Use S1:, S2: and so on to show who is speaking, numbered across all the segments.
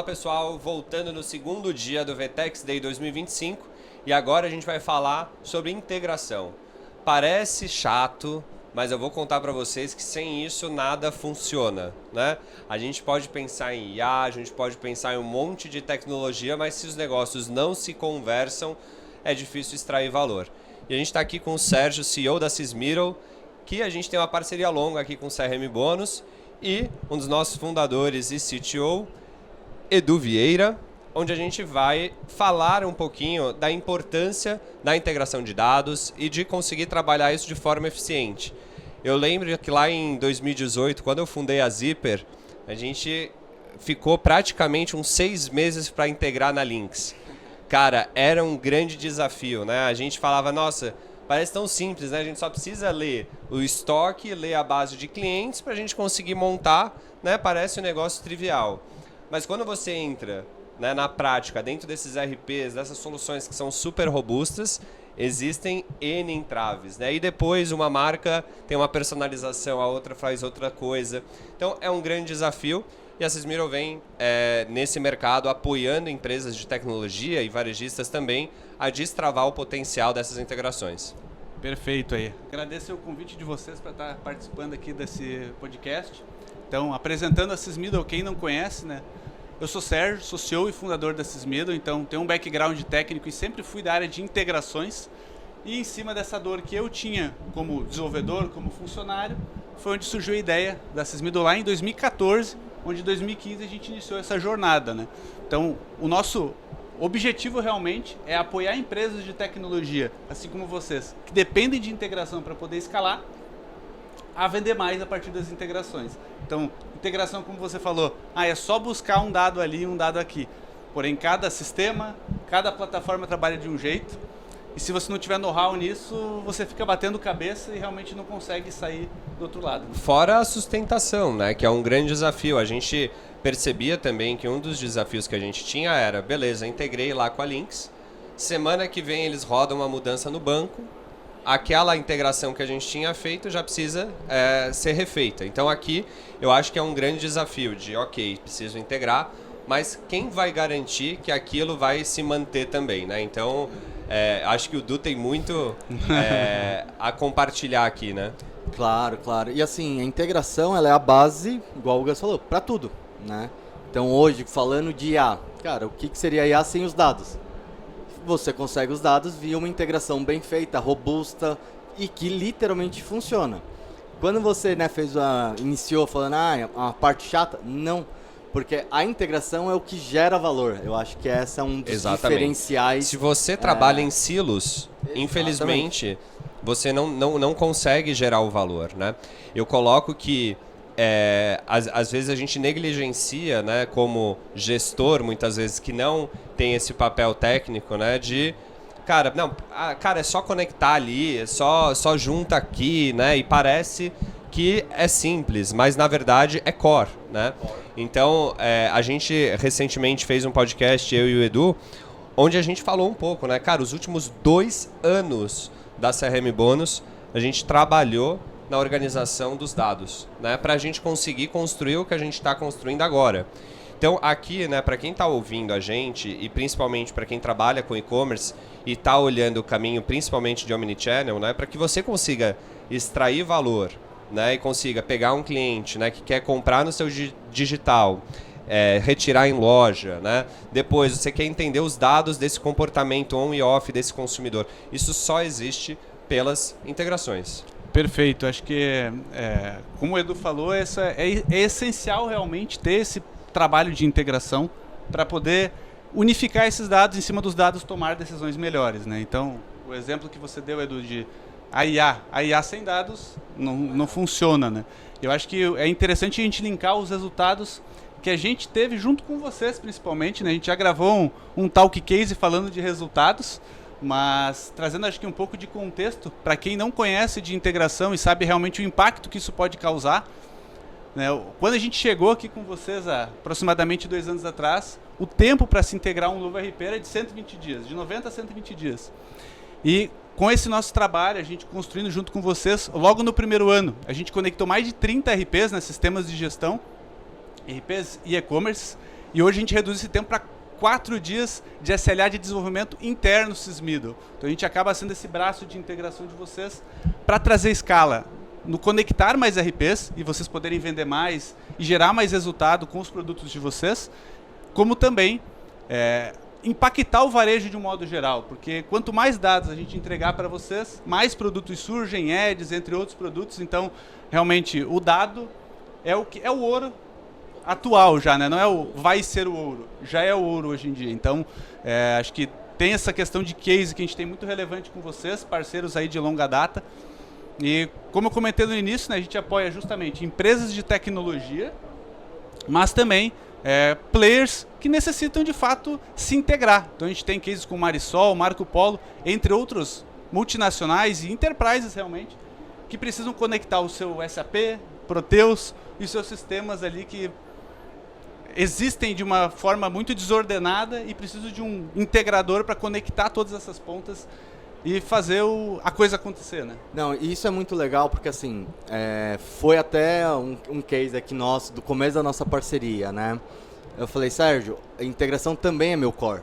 S1: Fala pessoal, voltando no segundo dia do VTEX Day 2025 e agora a gente vai falar sobre integração. Parece chato, mas eu vou contar para vocês que sem isso nada funciona, né? A gente pode pensar em IA, a gente pode pensar em um monte de tecnologia, mas se os negócios não se conversam, é difícil extrair valor. E a gente está aqui com o Sérgio, CEO da Sysmiddle, que a gente tem uma parceria longa aqui com o CRM Bônus, e um dos nossos fundadores e CTO, Edu Vieira, onde a gente vai falar um pouquinho da importância da integração de dados e de conseguir trabalhar isso de forma eficiente. Eu lembro que lá em 2018, quando eu fundei a Zypper, a gente ficou praticamente uns 6 meses para integrar na Lynx. Cara, era um grande desafio, né? A gente falava, nossa, parece tão simples, né? A gente só precisa ler o estoque, ler a base de clientes para a gente conseguir montar, né? Parece um negócio trivial. Mas quando você entra, né, na prática, dentro desses RPs, dessas soluções que são super robustas, existem N entraves, né? E depois uma marca tem uma personalização, a outra faz outra coisa. Então é um grande desafio e a Sysmiddle vem nesse mercado apoiando empresas de tecnologia e varejistas também a destravar o potencial dessas integrações.
S2: Perfeito aí. Agradeço o convite de vocês para estar participando aqui desse podcast. Então, apresentando a Sysmiddle, quem não conhece, né? Eu sou Sérgio, sou CEO e fundador da Sysmiddle, então tenho um background técnico e sempre fui da área de integrações. E em cima dessa dor que eu tinha como desenvolvedor, como funcionário, foi onde surgiu a ideia da Sysmiddle lá em 2014, onde em 2015 a gente iniciou essa jornada, né? Então, o nosso objetivo realmente é apoiar empresas de tecnologia, assim como vocês, que dependem de integração para poder escalar, a vender mais a partir das integrações. Então, integração, como você falou, é só buscar um dado ali, um dado aqui. Porém, cada sistema, cada plataforma trabalha de um jeito. E se você não tiver know-how nisso, você fica batendo cabeça e realmente não consegue sair do outro lado.
S1: Fora a sustentação, né, que é um grande desafio. A gente percebia também que um dos desafios que a gente tinha era, beleza, integrei lá com a Lynx, semana que vem eles rodam uma mudança no banco, aquela integração que a gente tinha feito já precisa ser refeita. Então aqui eu acho que é um grande desafio de, ok, preciso integrar, mas quem vai garantir que aquilo vai se manter também, né? Então acho que o Du tem muito a compartilhar aqui, né?
S3: Claro, claro. E assim, a integração ela é a base, igual o Gus falou, para tudo, né? Então hoje, falando de IA, cara, o que seria IA sem os dados? Você consegue os dados via uma integração bem feita, robusta e que literalmente funciona. Quando você, né, iniciou falando, é uma parte chata, não. Porque a integração é o que gera valor. Eu acho que essa é um dos diferenciais.
S1: Se você trabalha em silos, infelizmente, você não consegue gerar o valor, né? Eu coloco que às vezes a gente negligencia, né, como gestor, muitas vezes, que não tem esse papel técnico, né, de, cara, é só conectar ali, é só junta aqui, né, e parece que é simples, mas na verdade é core, né? Então, a gente recentemente fez um podcast, eu e o Edu, onde a gente falou um pouco, né, cara, os últimos 2 anos da CRM Bônus, a gente trabalhou na organização dos dados, né, para a gente conseguir construir o que a gente está construindo agora. Então, aqui, né, para quem está ouvindo a gente e principalmente para quem trabalha com e-commerce e está olhando o caminho principalmente de omnichannel, né, para que você consiga extrair valor, né, e consiga pegar um cliente, né, que quer comprar no seu digital, retirar em loja, né, depois você quer entender os dados desse comportamento on e off desse consumidor. Isso só existe pelas integrações.
S2: Perfeito, acho que como o Edu falou, é essencial realmente ter esse trabalho de integração para poder unificar esses dados, em cima dos dados tomar decisões melhores, né? Então, o exemplo que você deu, Edu, de a IA sem dados não funciona, né? Eu acho que é interessante a gente linkar os resultados que a gente teve junto com vocês, principalmente, né? A gente já gravou um talk case falando de resultados, mas trazendo acho que um pouco de contexto para quem não conhece de integração e sabe realmente o impacto que isso pode causar, né? Quando a gente chegou aqui com vocês há aproximadamente 2 anos atrás, o tempo para se integrar um novo RP era de 120 dias, de 90 a 120 dias. E com esse nosso trabalho, a gente construindo junto com vocês, logo no primeiro ano, a gente conectou mais de 30 RPs, né, sistemas de gestão, RPs e e-commerce, E hoje a gente reduz esse tempo para 4 dias de SLA de desenvolvimento interno Sysmiddle. Então a gente acaba sendo esse braço de integração de vocês para trazer escala no conectar mais RPs e vocês poderem vender mais e gerar mais resultado com os produtos de vocês, como também impactar o varejo de um modo geral, porque quanto mais dados a gente entregar para vocês, mais produtos surgem, ads, entre outros produtos. Então, realmente, o dado é o ouro atual já, né? Não é o vai ser o ouro, já é o ouro hoje em dia. Então, acho que tem essa questão de case que a gente tem muito relevante com vocês, parceiros aí de longa data. E como eu comentei no início, né, a gente apoia justamente empresas de tecnologia, mas também players que necessitam de fato se integrar. Então a gente tem cases com Marisol, Marco Polo, entre outros multinacionais e enterprises realmente, que precisam conectar o seu SAP, Proteus e os seus sistemas ali que existem de uma forma muito desordenada e precisam de um integrador para conectar todas essas pontas e fazer a coisa acontecer, né?
S3: Não, isso é muito legal porque assim, foi até um case aqui nosso, do começo da nossa parceria, né? Eu falei, Sérgio, a integração também é meu core.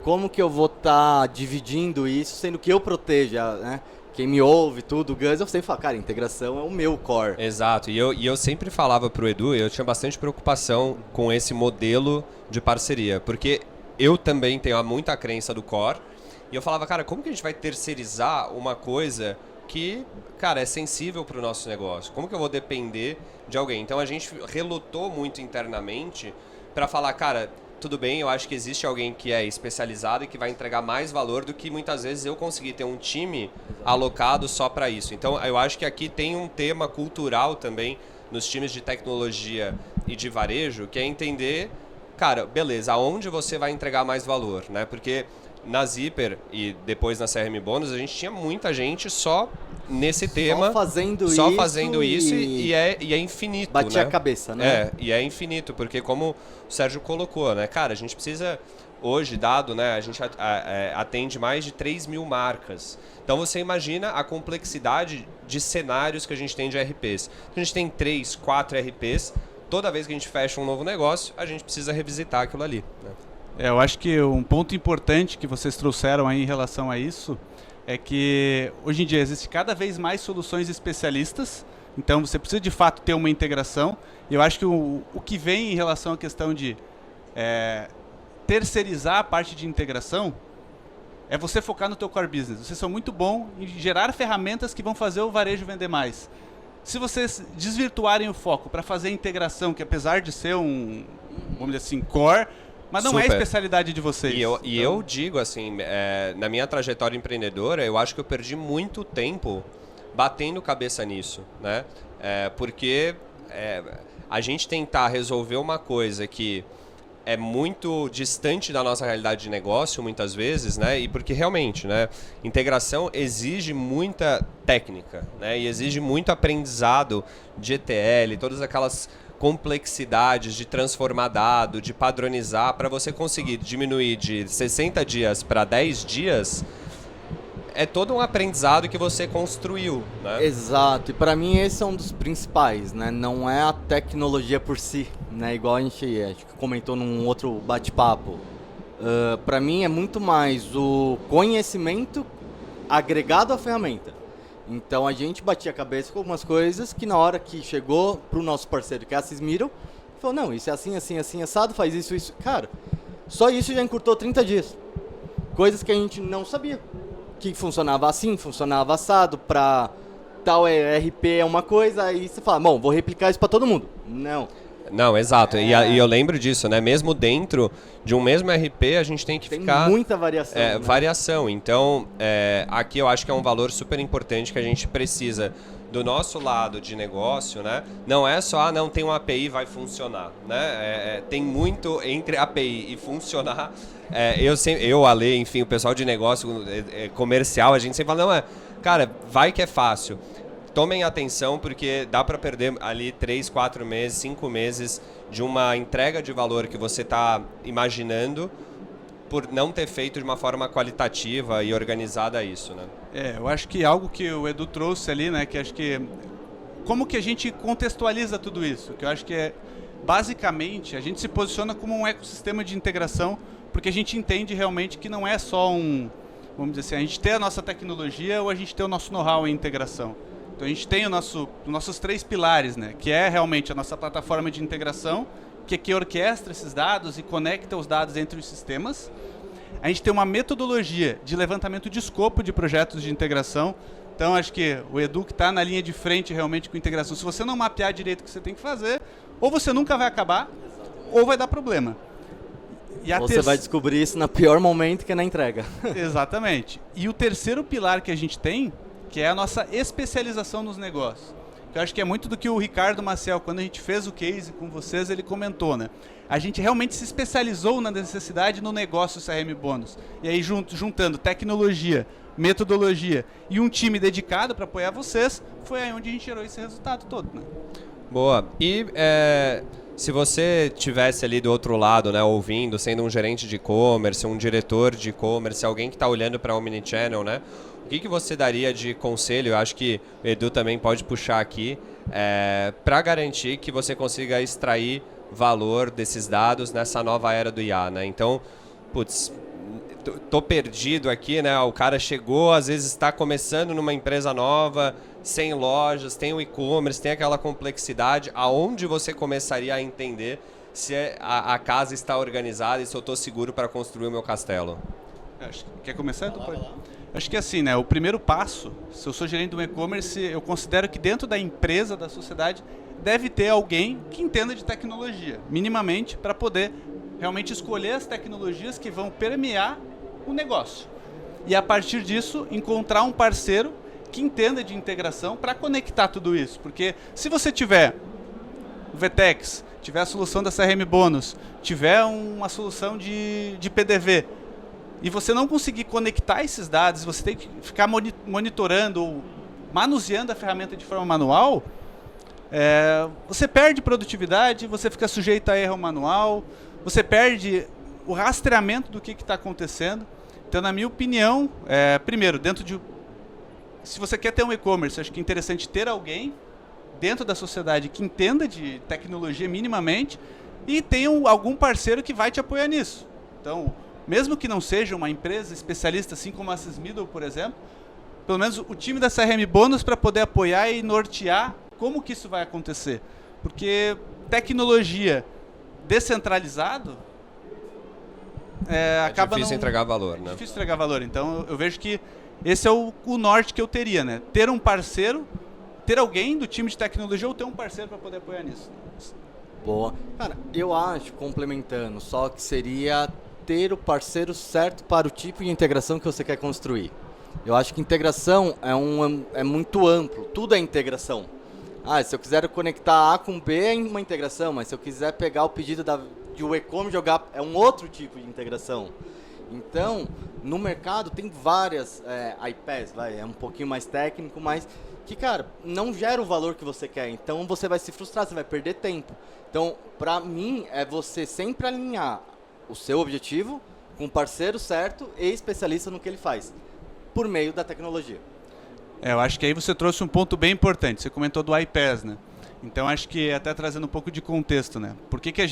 S3: Como que eu vou estar dividindo isso, sendo que eu proteja, né? Quem me ouve, tudo, o Gus, eu sempre falo, cara, integração é o meu core.
S1: Exato, e eu sempre falava pro Edu, eu tinha bastante preocupação com esse modelo de parceria, porque eu também tenho muita crença do core, e eu falava, cara, como que a gente vai terceirizar uma coisa que, cara, é sensível pro nosso negócio? Como que eu vou depender de alguém? Então a gente relutou muito internamente para falar, cara, tudo bem, eu acho que existe alguém que é especializado e que vai entregar mais valor do que muitas vezes eu consegui ter um time alocado só para isso. Então eu acho que aqui tem um tema cultural também nos times de tecnologia e de varejo, que é entender, cara, beleza, aonde você vai entregar mais valor, né? Porque na Zipper e depois na CRM Bônus a gente tinha muita gente só nesse tema, só fazendo isso e é infinito,
S3: batia
S1: né?
S3: a cabeça, né?
S1: E é infinito, porque como o Sérgio colocou, né? Cara, a gente precisa, hoje, dado, né? A gente atende mais de 3 mil marcas. Então você imagina a complexidade de cenários que a gente tem de RPs. A gente tem 3, 4 RPs, toda vez que a gente fecha um novo negócio, a gente precisa revisitar aquilo ali, né?
S2: Eu acho que um ponto importante que vocês trouxeram aí em relação a isso é que hoje em dia existe cada vez mais soluções especialistas, então você precisa de fato ter uma integração. E eu acho que o que vem em relação à questão de terceirizar a parte de integração é você focar no teu core business. Vocês são muito bons em gerar ferramentas que vão fazer o varejo vender mais. Se vocês desvirtuarem o foco para fazer a integração, que apesar de ser vamos dizer assim, core, mas não é a especialidade de vocês.
S1: Eu digo assim, na minha trajetória empreendedora, eu acho que eu perdi muito tempo batendo cabeça nisso, né? Porque a gente tentar resolver uma coisa que é muito distante da nossa realidade de negócio, muitas vezes, né? E porque realmente, né? Integração exige muita técnica, né? E exige muito aprendizado de ETL, todas aquelas complexidades de transformar dado, de padronizar, para você conseguir diminuir de 60 dias para 10 dias, é todo um aprendizado que você construiu, né?
S3: Exato, e para mim esse é um dos principais, né? Não é a tecnologia por si, né? Igual a gente acho que comentou num outro bate-papo. Para mim é muito mais o conhecimento agregado à ferramenta. Então a gente batia a cabeça com algumas coisas que na hora que chegou pro nosso parceiro, que é a Sysmiddle, falou, não, isso é assim, assim, assim, assado, faz isso, isso. Cara, só isso já encurtou 30 dias. Coisas que a gente não sabia. Que funcionava assim, funcionava assado, pra tal RP é uma coisa, aí você fala, bom, vou replicar isso pra todo mundo. Não,
S1: exato. E eu lembro disso, né? Mesmo dentro de um mesmo RP, a gente tem que ficar...
S3: Tem muita variação. Né?
S1: Variação. Então, aqui eu acho que é um valor super importante que a gente precisa do nosso lado de negócio, né? Não é só, não tem uma API vai funcionar, né? Tem muito entre API e funcionar. Eu, Ale, enfim, o pessoal de negócio comercial, a gente sempre fala, não, cara, vai que é fácil. Tomem atenção, porque dá para perder ali 3, 4 meses, 5 meses de uma entrega de valor que você está imaginando por não ter feito de uma forma qualitativa e organizada isso, né?
S2: Eu acho que algo que o Edu trouxe ali, né, que acho que como que a gente contextualiza tudo isso, que eu acho que basicamente, a gente se posiciona como um ecossistema de integração, porque a gente entende realmente que não é só vamos dizer assim, a gente ter a nossa tecnologia ou a gente ter o nosso know-how em integração. Então a gente tem os nossos 3 pilares, né? Que é realmente a nossa plataforma de integração, que orquestra esses dados e conecta os dados entre os sistemas. A gente tem uma metodologia de levantamento de escopo de projetos de integração. Então acho que o Edu que está na linha de frente realmente com integração, se você não mapear direito o que você tem que fazer, ou você nunca vai acabar, ou vai dar problema. E
S3: você vai descobrir isso no pior momento, que é na entrega.
S2: Exatamente. E o terceiro pilar que a gente tem, que é a nossa especialização nos negócios. Que eu acho que é muito do que o Ricardo Maciel, quando a gente fez o case com vocês, ele comentou, né? A gente realmente se especializou na necessidade no negócio CRM Bônus. E aí, juntando tecnologia, metodologia e um time dedicado para apoiar vocês, foi aí onde a gente gerou esse resultado todo, né?
S1: Boa. E se você tivesse ali do outro lado, né, ouvindo, sendo um gerente de e-commerce, um diretor de e-commerce, alguém que está olhando para o Omnichannel, né, o que você daria de conselho? Eu acho que o Edu também pode puxar aqui, para garantir que você consiga extrair valor desses dados nessa nova era do IA, né? Então, putz, tô perdido aqui, né? O cara chegou, às vezes está começando numa empresa nova, sem lojas, tem o e-commerce, tem aquela complexidade. Aonde você começaria a entender se a casa está organizada e se eu estou seguro para construir o meu castelo?
S2: Quer começar? Acho que assim, né? O primeiro passo, se eu sou gerente de um e-commerce, eu considero que dentro da empresa, da sociedade, deve ter alguém que entenda de tecnologia, minimamente, para poder realmente escolher as tecnologias que vão permear o negócio. E a partir disso, encontrar um parceiro que entenda de integração para conectar tudo isso. Porque se você tiver o VTEX, tiver a solução da CRM Bônus, tiver uma solução de PDV, e você não conseguir conectar esses dados, você tem que ficar monitorando ou manuseando a ferramenta de forma manual, você perde produtividade, você fica sujeito a erro manual, você perde o rastreamento do que está acontecendo. Então, na minha opinião, primeiro, se você quer ter um e-commerce, acho que é interessante ter alguém dentro da sociedade que entenda de tecnologia minimamente e tenha algum parceiro que vai te apoiar nisso. Então, mesmo que não seja uma empresa especialista, assim como a Sysmiddle, por exemplo, pelo menos o time da CRM Bônus para poder apoiar e nortear como que isso vai acontecer. Porque tecnologia descentralizado acaba
S1: difícil entregar valor, né?
S2: Difícil entregar valor. Então, eu vejo que esse é o norte que eu teria, né? Ter um parceiro, ter alguém do time de tecnologia ou ter um parceiro para poder apoiar nisso.
S3: Boa. Cara, eu acho, complementando, só que seria ter o parceiro certo para o tipo de integração que você quer construir. Eu acho que integração é muito amplo, tudo é integração. Se eu quiser conectar A com B é uma integração, mas se eu quiser pegar o pedido de um e-commerce jogar, é um outro tipo de integração. Então, no mercado tem várias IPs, é um pouquinho mais técnico, mas que, cara, não gera o valor que você quer. Então, você vai se frustrar, você vai perder tempo. Então, para mim, é você sempre alinhar o seu objetivo com o parceiro certo e especialista no que ele faz, por meio da tecnologia.
S2: Eu acho que aí você trouxe um ponto bem importante. Você comentou do iPaaS, né? Então, acho que até trazendo um pouco de contexto, né? Por que a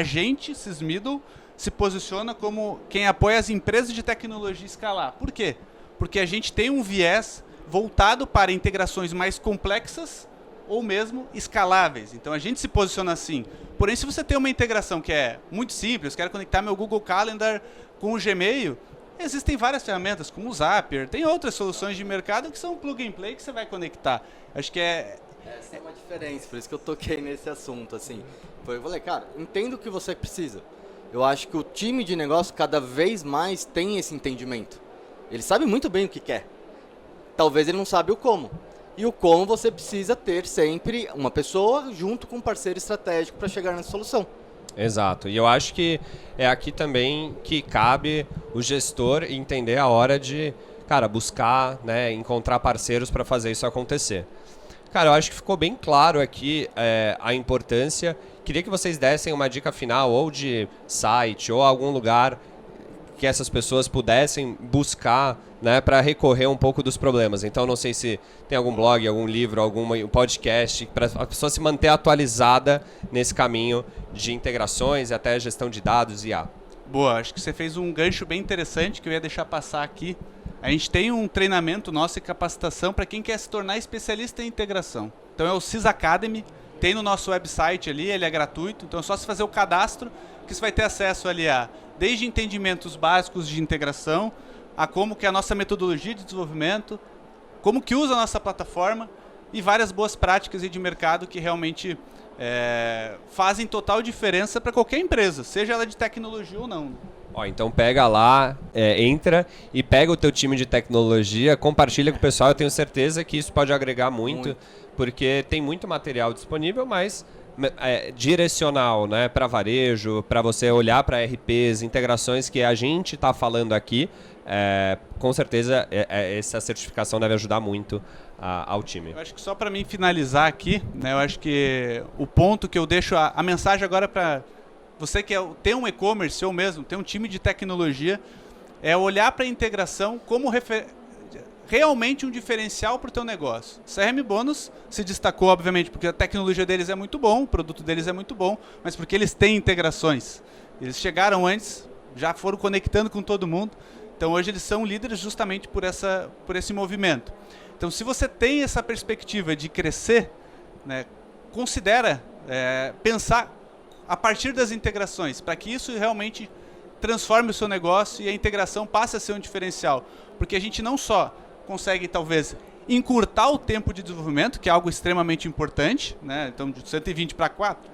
S2: gente, Sysmiddle, se posiciona como quem apoia as empresas de tecnologia escalar? Por quê? Porque a gente tem um viés voltado para integrações mais complexas ou mesmo escaláveis. Então, a gente se posiciona assim. Porém, se você tem uma integração que é muito simples, quero conectar meu Google Calendar com o Gmail, existem várias ferramentas, como o Zapier, tem outras soluções de mercado que são plug and play que você vai conectar. Acho que
S3: essa é uma diferença, por isso que eu toquei nesse assunto, assim. Eu falei, cara, entendo o que você precisa. Eu acho que o time de negócio cada vez mais tem esse entendimento. Ele sabe muito bem o que quer. Talvez ele não sabe o como. E o como você precisa ter sempre uma pessoa junto com um parceiro estratégico para chegar nessa solução.
S1: Exato. E eu acho que é aqui também que cabe o gestor entender a hora de, cara, buscar, né, encontrar parceiros para fazer isso acontecer. Cara, eu acho que ficou bem claro aqui a importância. Queria que vocês dessem uma dica final ou de site ou algum lugar que essas pessoas pudessem buscar, né, para recorrer um pouco dos problemas. Então, não sei se tem algum blog, algum livro, algum podcast, para a pessoa se manter atualizada nesse caminho de integrações e até gestão de dados e IA.
S2: Boa, acho que você fez um gancho bem interessante que eu ia deixar passar aqui. A gente tem um treinamento nosso e capacitação para quem quer se tornar especialista em integração. Então é o CIS Academy, tem no nosso website ali, ele é gratuito, então é só se fazer o cadastro que você vai ter acesso ali a desde entendimentos básicos de integração, a como que é a nossa metodologia de desenvolvimento, como que usa a nossa plataforma e várias boas práticas de mercado que realmente fazem total diferença para qualquer empresa, seja ela de tecnologia ou não.
S1: Então pega lá, entra e pega o teu time de tecnologia, compartilha com o pessoal. Eu tenho certeza que isso pode agregar muito. Porque tem muito material disponível, mas direcional, né, para varejo, para você olhar para RPs, integrações que a gente está falando aqui. Com certeza essa certificação deve ajudar muito ao time.
S2: Eu acho que só para mim finalizar aqui, né, eu acho que o ponto que eu deixo a mensagem agora para você que tem um e-commerce ou mesmo tem um time de tecnologia, é olhar para a integração como realmente um diferencial para o teu negócio. CRM Bônus se destacou, obviamente, porque a tecnologia deles é muito bom, o produto deles é muito bom, mas porque eles têm integrações. Eles chegaram antes, já foram conectando com todo mundo, então hoje eles são líderes justamente por esse movimento. Então, se você tem essa perspectiva de crescer, né, considera pensar a partir das integrações, para que isso realmente transforme o seu negócio e a integração passe a ser um diferencial. Porque a gente não só consegue, talvez, encurtar o tempo de desenvolvimento, que é algo extremamente importante, né? Então, de 120 para 4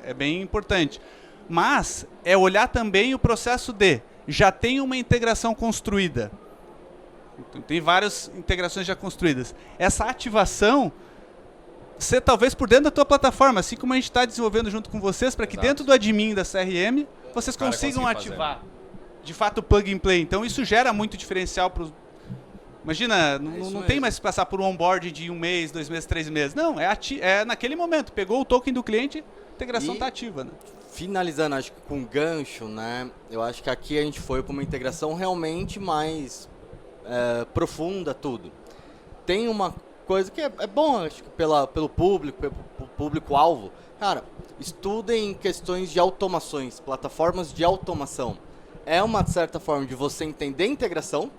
S2: é bem importante. Mas é olhar também o processo já tem uma integração construída. Então, tem várias integrações já construídas. Essa ativação ser talvez por dentro da tua plataforma, assim como a gente está desenvolvendo junto com vocês, para que dentro do admin da CRM vocês consigam ativar de fato o plug and play. Então isso gera muito diferencial para os... Imagina, não tem mais que passar por um onboard de 1 mês, 2 meses, 3 meses. Não, é naquele momento. Pegou o token do cliente, a integração está ativa. Né?
S3: Finalizando, acho que com gancho, né? Eu acho que aqui a gente foi para uma integração realmente mais profunda, tudo. Tem uma coisa que é bom, acho que pelo público-alvo. Cara, estudem questões de automações, plataformas de automação. É uma certa forma de você entender a integração,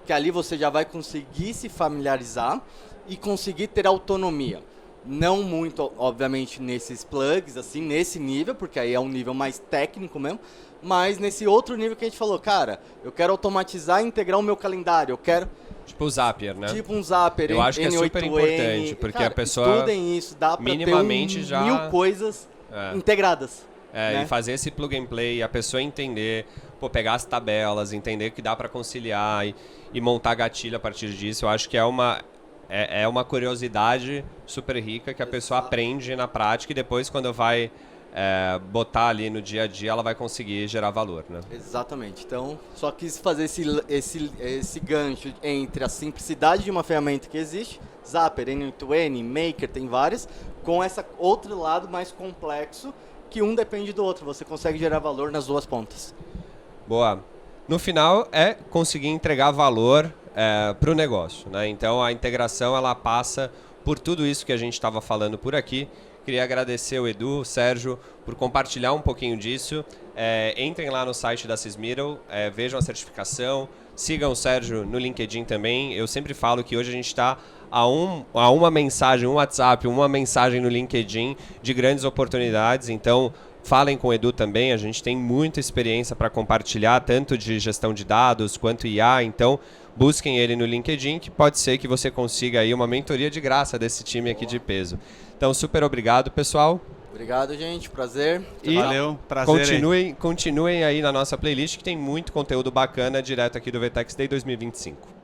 S3: que ali você já vai conseguir se familiarizar e conseguir ter autonomia. Não muito, obviamente, nesses plugs, assim, nesse nível, porque aí é um nível mais técnico mesmo, mas nesse outro nível que a gente falou, cara, eu quero automatizar e integrar o meu calendário, eu quero...
S1: Tipo o Zapier, né?
S3: Tipo um Zapier,
S1: eu acho que é super importante, porque cara, a pessoa...
S3: Estudem isso, dá pra
S1: minimamente
S3: ter 1000 coisas integradas. Né?
S1: E fazer esse plug and play, a pessoa entender, pegar as tabelas, entender que dá para conciliar e montar gatilho a partir disso. Eu acho que é uma curiosidade super rica que a pessoa aprende na prática e depois quando vai botar ali no dia a dia ela vai conseguir gerar valor, né?
S3: Exatamente. Então, só quis fazer esse gancho entre a simplicidade de uma ferramenta que existe, Zapier, N8N, Maker, tem várias, com esse outro lado mais complexo, que um depende do outro. Você consegue gerar valor nas duas pontas.
S1: Boa. No final é conseguir entregar valor para o negócio, né? Então a integração ela passa por tudo isso que a gente estava falando por aqui. Queria agradecer o Edu, o Sérgio, por compartilhar um pouquinho disso. Entrem lá no site da Sysmiddle, vejam a certificação, sigam o Sérgio no LinkedIn também. Eu sempre falo que hoje a gente está a uma mensagem, um WhatsApp, uma mensagem no LinkedIn de grandes oportunidades. Então, falem com o Edu também, a gente tem muita experiência para compartilhar, tanto de gestão de dados quanto IA. Então, busquem ele no LinkedIn, que pode ser que você consiga aí uma mentoria de graça desse time aqui de peso. Então, super obrigado, pessoal.
S3: Obrigado, gente. Prazer.
S1: E
S2: valeu. Prazer.
S1: Continuem aí na nossa playlist, que tem muito conteúdo bacana direto aqui do VTEX Day 2025.